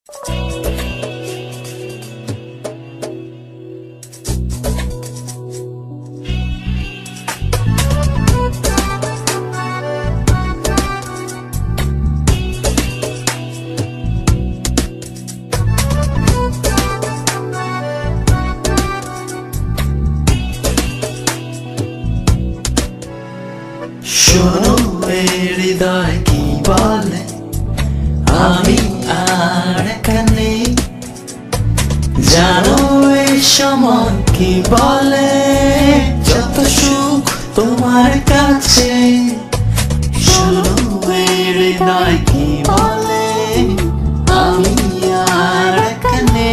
শোনো হৃদয় কি বলে, আমি আর এখানে। জানো এই সময় কি বলে, যত সুখ তোমার কাছে। শোনো হৃদয় কি বলে, আমি আর এখানে।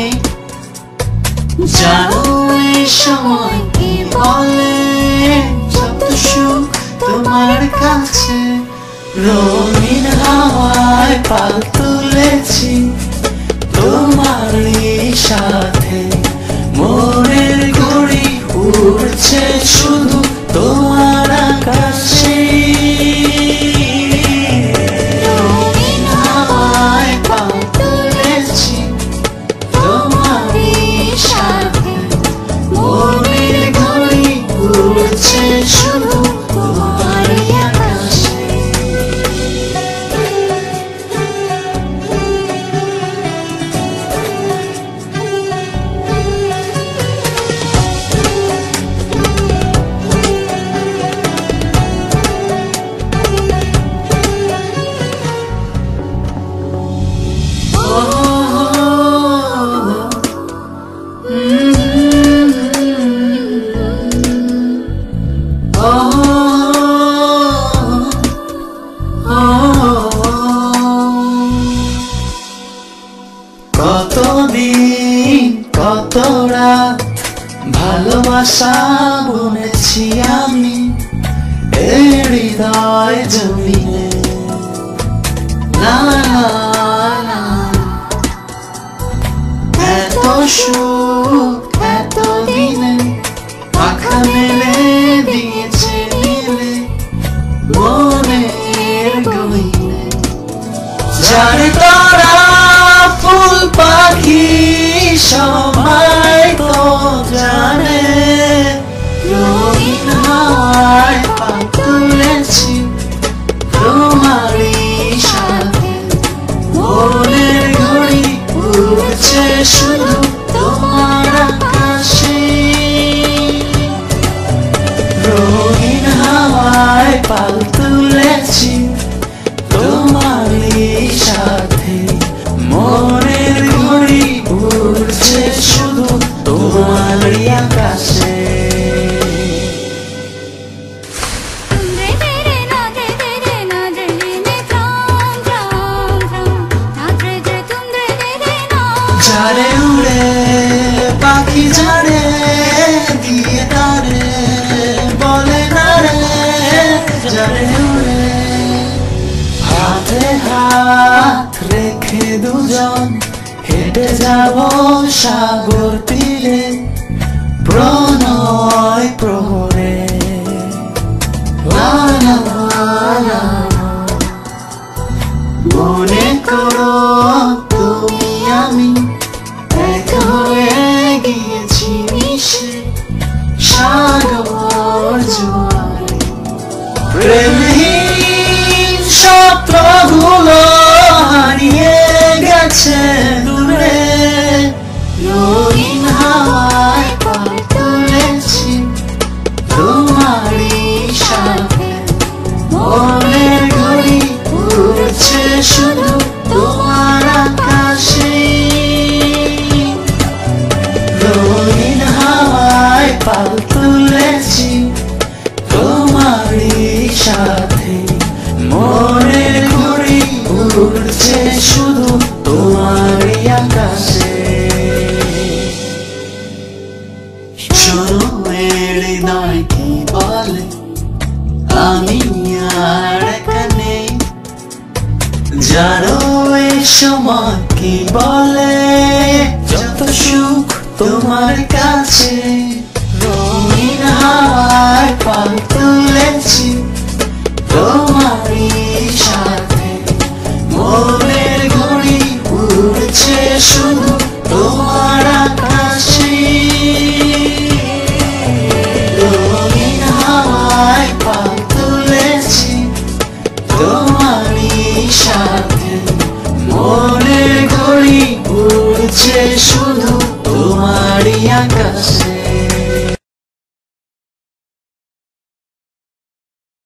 জানো এই সময় কি বলে, যত সুখ তোমার কাছে। রঙিন হাওয়ায় পাল তুলেছি তোমারই সাথে, মনের ঘড়ি উড়ছে শুধু তোমার আকাশে। রঙিন হাওয়ায় পাল তুলেছি তোমারই সাথে, মনের ঘড়ি উড়ছে শুধু তোমারই আকাশে। কতদিন কত রাত ভালোবাসা বুনেছি আমি এই হৃদয় জমিনে। না না না, এত সুখ এত দিনে পাখা মেলে দিয়েছে নীলে মনের গহীনে। জানে তোরা ফুল পাখি সবাই তো জানে, রঙিন হাওয়ায় পাল তুলেছি তোমারই সাথে, মনের ঘড়ি উড়ছে শুধু তোমার আকাশে। রঙিন হাওয়ায় পাল তুলেছি তোমারই সাথে, মনের ঘড়ি উড়ছে শুধু তোমারই আকাশে। যারে উড়ে পাখি যারে দিয়ে তারে বলে না রে, যারে উড়ে হাতে হাত রেখে দুজন হেঁটে যাব সাগর তীরে প্রণয় প্রহরে। মনে করো তুমি আমি এক হয়ে গিয়েছি মিশে সাগর জোয়ারে। প্রেমহীন স্বপ্নগুলো হারিয়ে গেছে দূরে, রঙিন হাওয়ায় পাল তুলেছি তোমারই সাথে, মনের ঘড়ি উড়ছে শুধু তোমার আকাশে। রঙিন হাওয়ায় পাল তুলেছি তোমারই সাথে, মনের ঘড়ি উড়ছে শুধু তোমারই আকাশে। শোনো হৃদয় কি বলে, আমি আর এখানে। জানো এই সময় কি বলে, যত সুখ তোমার কাছে। রঙিন হাওয়ায় পাল তুলেছি তোমারই সাথে, মনের ঘড়ি উড়ছে তোমারই সাথে মনের ঘড়ি উড়ছে শুধু